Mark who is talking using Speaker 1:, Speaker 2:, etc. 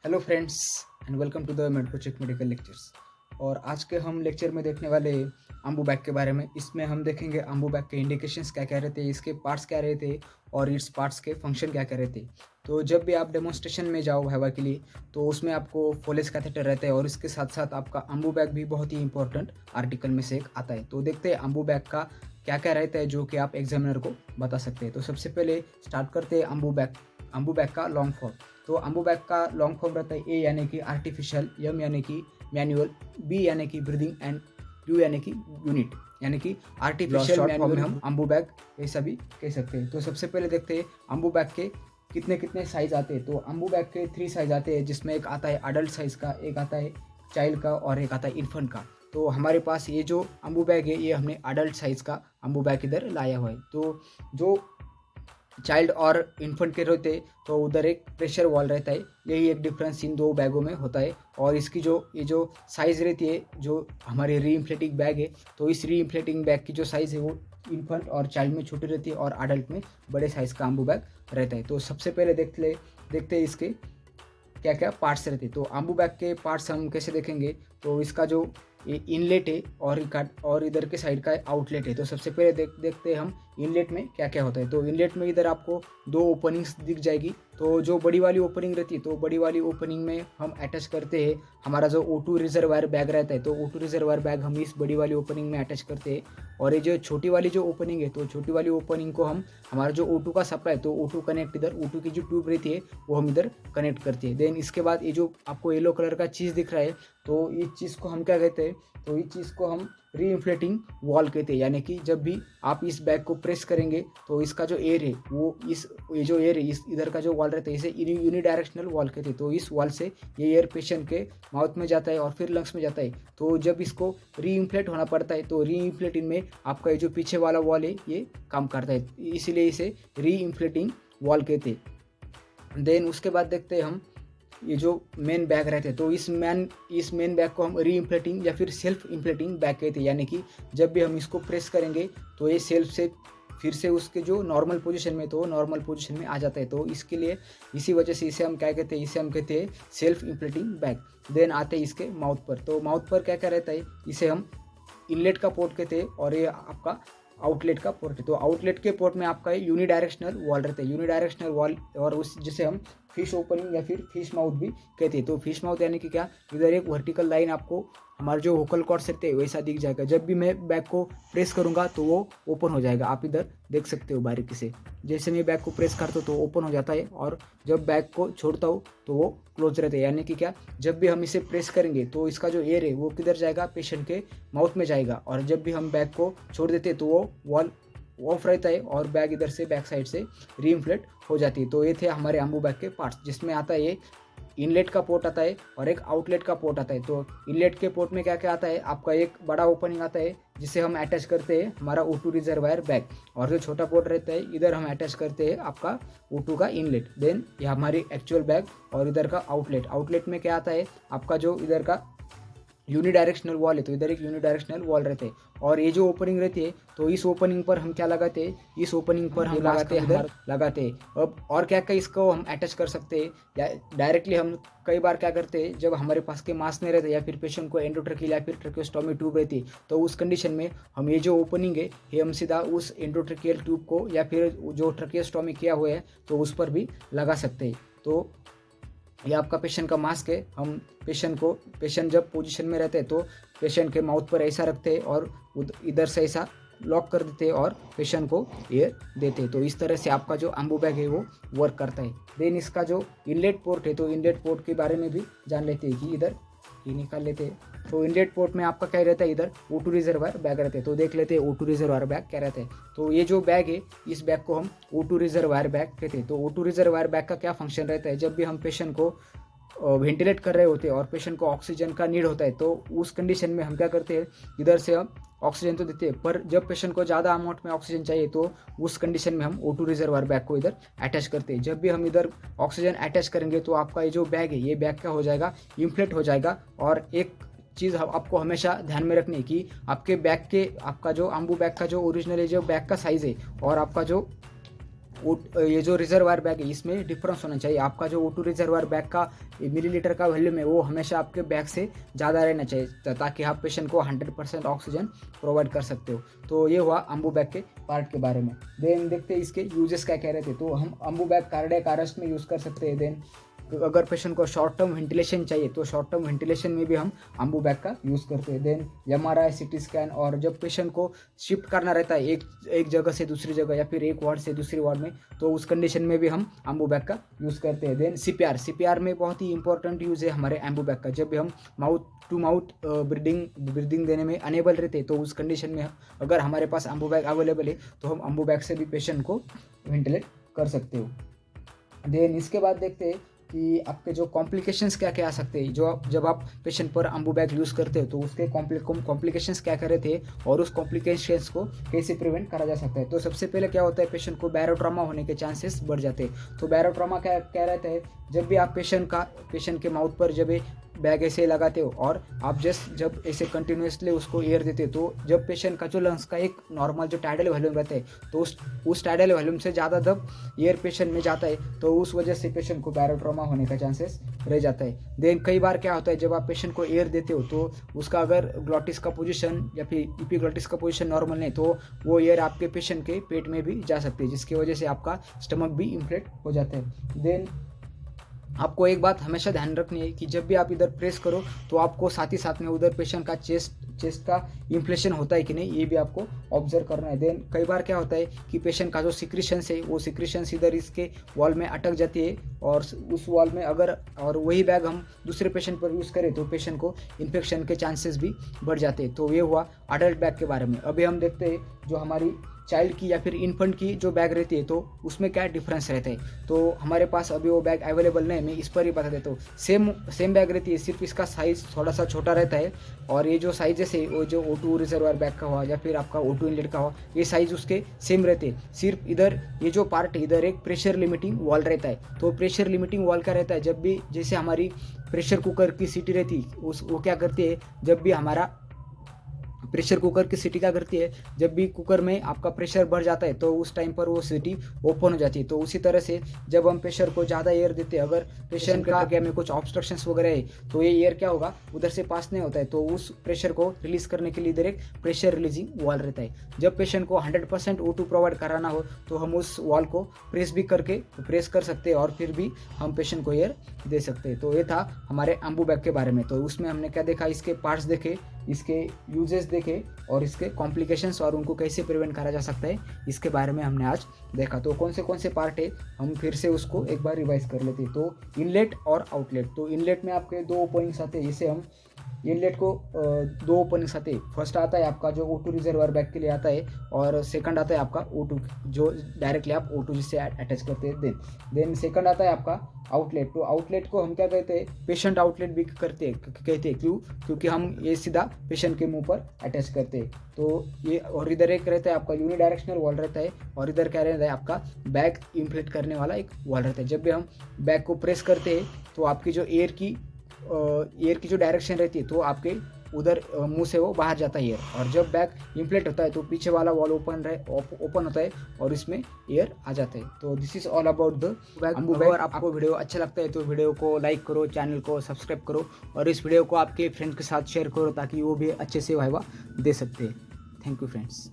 Speaker 1: Hello friends and welcome to the Medprocheck medical lectures. और आज के हम लेक्चर में देखने वाले अम्बू बैग के बारे में। इसमें हम देखेंगे अम्बू बैग के इंडिकेशंस क्या क्या रहते हैं, इसके पार्ट्स क्या रहते हैं और इस पार्ट्स के फंक्शन क्या क्या रहते हैं। तो जब भी आप डेमोन्स्ट्रेशन में जाओ हवा के लिए तो उसमें आपको फोलेस कैथेटर रहता है और इसके साथ साथ आपका अम्बू बैग भी बहुत ही इंपॉर्टेंट आर्टिकल में से एक आता है। तो देखते हैं अम्बू बैग का क्या क्या रहता है जो कि आप एग्जामिनर को बता सकते हैं। तो सबसे पहले स्टार्ट करते हैं अम्बू बैग का लॉन्ग फॉर्म। तो अम्बू बैग का लॉन्ग फॉर्म रहता है ए यानी कि आर्टिफिशियल, एम यानी कि मैनुअल, बी यानी कि ब्रीदिंग एंड यू यानी कि यूनिट यानी कि आर्टिफिशियल शॉर्ट फॉर्म में हम अम्बू बैग ऐसा भी कह सकते हैं। तो सबसे पहले देखते हैं अम्बू बैग के कितने कितने साइज आते हैं। तो अम्बू बैग के 3 साइज आते हैं, जिसमें एक आता है अडल्ट साइज का, एक आता है चाइल्ड का और एक आता है इन्फेंट का। तो हमारे पास ये जो अम्बू बैग है ये हमने अडल्ट साइज का अम्बू बैग इधर लाया हुआ है। तो जो चाइल्ड और इन्फेंट के रहते तो उधर एक प्रेशर वॉल रहता है, यही एक डिफरेंस इन दो बैगों में होता है। और इसकी ये जो साइज़ रहती है, जो हमारी री इन्फ्लेटिंग बैग है, तो इस री इन्फ्लेटिंग बैग की जो साइज़ है वो इन्फेंट और चाइल्ड में छोटी रहती है और अडल्ट में बड़े साइज़ का अम्बू बैग रहता है। तो सबसे पहले देखते हैं इसके क्या क्या पार्ट्स रहते हैं। तो अम्बू बैग के पार्ट्स हम कैसे देखेंगे, तो इसका जो इनलेट है और इधर के साइड का आउटलेट है। तो सबसे पहले देखते हैं हम इनलेट में क्या क्या होता है। तो इनलेट में इधर आपको 2 ओपनिंग्स दिख जाएगी। तो जो बड़ी वाली ओपनिंग रहती है, तो बड़ी वाली ओपनिंग में हम अटैच करते हैं हमारा जो O2 रिजर्वायर बैग रहता है। तो O2 रिजर्वायर बैग हम इस बड़ी वाली ओपनिंग में अटैच करते हैं। और ये जो छोटी वाली जो ओपनिंग है, तो छोटी वाली ओपनिंग को हम हमारा जो O2 का सप्लाई, तो O2 कनेक्ट इधर O2 की जो ट्यूब रहती है वो हम इधर कनेक्ट करते हैं। देन इसके बाद ये जो आपको येलो कलर का चीज़ दिख रहा है, तो इस चीज़ को हम क्या कहते हैं, तो इस चीज़ को हम री इन्फ्लेटिंग वॉल कहते हैं। यानी कि जब भी आप इस बैग को प्रेस करेंगे तो इसका जो एयर है वो ये जो एयर है इस इधर का जो वॉल रहता है इसे यूनिडायरेक्शनल वॉल कहते हैं। तो इस वॉल से ये एयर पेशेंट के माउथ में जाता है और फिर लंग्स में जाता है। तो जब इसको री इन्फ्लेट होना पड़ता है तो री इन्फ्लेटिंग में आपका ये जो पीछे वाला वॉल है ये काम करता है, इसीलिए इसे री इन्फ्लेटिंग वॉल कहते हैं। देन उसके बाद देखते हैं हम ये जो मेन बैग रहते हैं, तो इस मेन बैग को हम री इन्फ्लेटिंग या फिर सेल्फ इन्फ्लेटिंग बैग कहते हैं। यानी कि जब भी हम इसको प्रेस करेंगे तो ये सेल्फ से फिर से उसके जो नॉर्मल पोजीशन में, तो नॉर्मल पोजीशन में आ जाता है। तो इसके लिए इसी वजह से इसे हम क्या कहते हैं, इसे हम कहते हैं सेल्फ इन्फ्लेटिंग बैग। देन आते हैं इसके माउथ पर। तो माउथ पर क्या क्या रहता है, इसे हम इनलेट का पोर्ट कहते हैं और ये आपका आउटलेट का पोर्ट है। तो आउटलेट के पोर्ट में आपका यूनिडायरेक्शनल वॉल रहता है, यूनिडायरेक्शनल वॉल, और उस जिसे हम फिश ओपनिंग या फिर फिश माउथ भी कहते हैं। तो फिश माउथ यानी कि क्या, इधर एक वर्टिकल लाइन आपको हमारे जो वोकल कॉर्ड्स रहते हैं वैसा दिख जाएगा। जब भी मैं बैग को प्रेस करूंगा तो वो ओपन हो जाएगा, आप इधर देख सकते हो बारीकी से। जैसे मैं बैग को प्रेस करता हूँ तो ओपन हो जाता है और जब बैग को छोड़ता हूँ तो वो क्लोज रहता है। यानी कि क्या, जब भी हम इसे प्रेस करेंगे तो इसका जो एयर है वो किधर जाएगा, पेशेंट के माउथ में जाएगा। और जब भी हम बैग को छोड़ देते हैं तो वो वॉल ऑफ रहता है और बैग इधर से बैक साइड से री इन्फ्लेट हो जाती है। तो ये थे हमारे अम्बू बैग के पार्ट्स, जिसमें आता है ये इनलेट का पोर्ट आता है और एक आउटलेट का पोर्ट आता है। तो इनलेट के पोर्ट में क्या क्या आता है, आपका एक बड़ा ओपनिंग आता है जिसे हम अटैच करते हैं हमारा O2 रिजर्वायर बैग, और जो छोटा पोर्ट रहता है इधर हम अटैच करते हैं आपका O2 का इनलेट। देन ये हमारी एक्चुअल बैग और इधर का आउटलेट में क्या आता है, आपका जो इधर का यूनिडायरेक्शनल वॉल है, तो इधर एक यूनिडायरेक्शनल वॉल रहते हैं। और ये जो ओपनिंग रहती है, तो इस ओपनिंग पर हम क्या लगाते हैं, इस ओपनिंग पर हम लगाते हैं। अब और क्या क्या इसको हम अटैच कर सकते हैं, या डायरेक्टली हम कई बार क्या करते हैं, जब हमारे पास के मास्क नहीं रहते या फिर पेशेंट को एंडोट्रेकियल या फिर ट्रेकियोस्टोमी ट्यूब रहती है, तो उस कंडीशन में हम ये जो ओपनिंग है ये हम सीधा उस एंडोट्रेकियल ट्यूब को या फिर जो ट्रेकियोस्टोमी किया हुआ है तो उस पर भी लगा सकते हैं। तो ये आपका पेशेंट का मास्क है। हम पेशेंट जब पोजीशन में रहते हैं तो पेशेंट के माउथ पर ऐसा रखते हैं और इधर से ऐसा लॉक कर देते हैं और पेशेंट को एयर देते हैं। तो इस तरह से आपका जो अम्बू बैग है वो वर्क करता है। देन इसका जो इनलेट पोर्ट है, तो इनलेट पोर्ट के बारे में भी जान लेते हैं कि इधर ये निकाल लेते हैं। तो इनलेट पोर्ट में आपका क्या रहता है, इधर O2 रिजर्वायर बैग रहते हैं। तो देख लेते हैं O2 रिजर्वायर बैग क्या रहता है। तो ये जो बैग है इस बैग को हम O2 रिजर्वायर बैग कहते हैं। तो O2 रिजर्वायर बैग का क्या फंक्शन रहता है, जब भी हम पेशेंट को वेंटिलेट कर रहे होते हैं और पेशेंट को ऑक्सीजन का नीड होता है, तो उस कंडीशन में हम क्या करते हैं, इधर से हम ऑक्सीजन तो देते हैं, पर जब पेशेंट को ज़्यादा अमाउंट में ऑक्सीजन चाहिए तो उस कंडीशन में हम O2 रिजर्वायर बैग को इधर अटैच करते हैं। जब भी हम इधर ऑक्सीजन अटैच करेंगे तो आपका ये जो बैग है ये बैग क्या हो जाएगा, इन्फ्लेट हो जाएगा। और एक चीज़ आपको हमेशा ध्यान में रखनी है कि आपके बैग के आपका जो अम्बू बैग का जो ओरिजिनल जो बैग का साइज़ है और आपका जो ये जो रिजर्वायर बैग है इसमें डिफरेंस होना चाहिए। आपका जो O2 रिजर्वायर बैग का मिलीलीटर का वैल्यूम है वो हमेशा आपके बैग से ज़्यादा रहना चाहिए ताकि आप पेशेंट को 100% ऑक्सीजन प्रोवाइड कर सकते हो। तो ये हुआ अम्बू बैग के पार्ट के बारे में। देन देखते हैं इसके यूजेस क्या कह रहे थे। तो हम अम्बू बैग कार्डियक अरेस्ट में यूज़ कर सकते हैं। देन अगर पेशेंट को शॉर्ट टर्म वेंटिलेशन चाहिए तो शॉर्ट टर्म वेंटिलेशन में भी हम अम्बू बैग का यूज़ करते हैं। देन MRI CT स्कैन, और जब पेशेंट को शिफ्ट करना रहता है एक जगह से दूसरी जगह या फिर एक वार्ड से दूसरी वार्ड में, तो उस कंडीशन में भी हम अम्बू बैग का यूज़ करते हैं। देन CPR में बहुत ही इंपॉर्टेंट यूज़ है हमारे अम्बू बैग का। जब भी हम माउथ टू माउथ ब्रीदिंग देने में अनेबल रहते तो उस कंडीशन में अगर हमारे पास अम्बू बैग अवेलेबल है तो हम अम्बू बैग से भी पेशेंट को वेंटिलेट कर सकते हो। देन इसके बाद देखते हैं कि आपके जो कॉम्प्लिकेशंस क्या क्या आ सकते हैं जो जब आप पेशेंट पर अम्बू बैग यूज़ करते हो, तो उसके कॉम्प्लिकेशंस क्या क्या रहते हैं और उस कॉम्प्लिकेशंस को कैसे प्रिवेंट करा जा सकता है। तो सबसे पहले क्या होता है, पेशेंट को बैरोट्रामा होने के चांसेस बढ़ जाते हैं। तो बैरोट्रामा क्या रहता है, जब भी आप पेशेंट के माउथ पर जब बैग ऐसे लगाते हो और आप जब ऐसे कंटिन्यूसली उसको एयर देते हो, तो जब पेशेंट का जो लंग्स का एक नॉर्मल जो टाइडल वॉल्यूम रहता है, तो उस टाइडल वॉल्यूम से ज़्यादा जब एयर पेशेंट में जाता है तो उस वजह से पेशेंट को बैरोट्रामा होने का चांसेस रह जाता है। देन कई बार क्या होता है, जब आप पेशेंट को एयर देते हो तो उसका अगर ग्लॉटिस का पोजीशन या फिर इपीग्लॉटिस का पोजीशन नॉर्मल नहीं, तो वो एयर आपके पेशेंट के पेट में भी जा सकती है, जिसकी वजह से आपका स्टमक भी इन्फ्लेट हो जाता है। देन आपको एक बात हमेशा ध्यान रखनी है कि जब भी आप इधर प्रेस करो तो आपको साथ ही साथ में उधर पेशेंट का चेस्ट का इन्फ्लेशन होता है कि नहीं, ये भी आपको ऑब्जर्व करना है। देन कई बार क्या होता है कि पेशेंट का जो सिक्रीशंस है वो सिक्रीशंस इधर इसके वॉल में अटक जाती है और उस वॉल में अगर और वही बैग हम दूसरे पेशेंट पर यूज़ करें तो पेशेंट को इन्फेक्शन के चांसेस भी बढ़ जाते हैं। तो ये हुआ अडल्ट बैग के बारे में। अभी हम देखते हैं जो हमारी चाइल्ड की या फिर इन्फेंट की जो बैग रहती है तो उसमें क्या डिफरेंस रहता है। तो हमारे पास अभी वो बैग अवेलेबल नहीं, मैं इस पर ही बता देता हूँ। सेम बैग रहती है, सिर्फ इसका साइज़ थोड़ा सा छोटा रहता है और ये जो साइजेस है वो जो O2 रिजर्वायर बैग का हुआ या फिर आपका O2 इनलेट का हुआ, ये साइज़ उसके सेम रहते हैं। सिर्फ इधर ये जो पार्ट है इधर एक प्रेशर लिमिटिंग वॉल रहता है। तो प्रेशर लिमिटिंग वॉल क्या रहता है, जब भी जैसे हमारी प्रेशर कुकर की सीटी रहती है वो क्या करती है, जब भी हमारा प्रेशर कुकर की सीटी क्या करती है, जब भी कुकर में आपका प्रेशर बढ़ जाता है तो उस टाइम पर वो सीटी ओपन हो जाती है। तो उसी तरह से जब हम प्रेशर को ज़्यादा एयर देते हैं, अगर पेशेंट का आगे में कुछ ऑब्स्ट्रक्शंस वगैरह है तो ये एयर क्या होगा, उधर से पास नहीं होता है। तो उस प्रेशर को रिलीज करने के लिए इधर एक प्रेशर रिलीजिंग वॉल रहता है। जब पेशेंट को 100% O2 प्रोवाइड कराना हो तो हम उस वॉल को प्रेस कर सकते हैं और फिर भी हम पेशेंट को एयर दे सकते हैं। तो ये था हमारे अम्बू बैग के बारे में। तो उसमें हमने क्या देखा, इसके पार्ट्स देखे, इसके यूजेस देखे और इसके कॉम्प्लिकेशंस और उनको कैसे प्रिवेंट करा जा सकता है, इसके बारे में हमने आज देखा। तो कौन से पार्ट है हम फिर से उसको एक बार रिवाइज कर लेते हैं। तो इनलेट और आउटलेट। तो इनलेट में आपके दो ओपनिंग्स आते हैं, जिसे हम इनलेट को दो ओपनिंग्स आते हैं। फर्स्ट आता है आपका जो O2 रिजर्वायर बैग के लिए आता है और सेकंड आता है आपका O2 जो डायरेक्टली आप O2 जिससे अटैच करते हैं। देन सेकंड आता है आपका आउटलेट। तो आउटलेट को हम क्या कहते हैं, पेशेंट आउटलेट भी कहते हैं। क्योंकि हम ये सीधा पेशेंट के मुंह पर अटैच करते हैं। तो ये और इधर एक रहता है आपका यूनिडायरेक्शनल वॉल रहता है और इधर क्या रहता है आपका बैग इन्फ्लेट करने वाला एक वॉल रहता है। जब भी हम बैग को प्रेस करते हैं तो आपकी जो एयर की जो डायरेक्शन रहती है तो आपके उधर मुंह से वो बाहर जाता है एयर, और जब बैग इन्फ्लेट होता है तो पीछे वाला वॉल ओपन होता है और इसमें एयर आ जाता है। तो this is all about the Ambu bag. अगर आपको वीडियो अच्छा लगता है तो वीडियो को लाइक करो, चैनल को सब्सक्राइब करो और इस वीडियो को आपके फ्रेंड के साथ शेयर करो ताकि वो भी अच्छे से वाइवा दे सकते हैं। Thank you friends.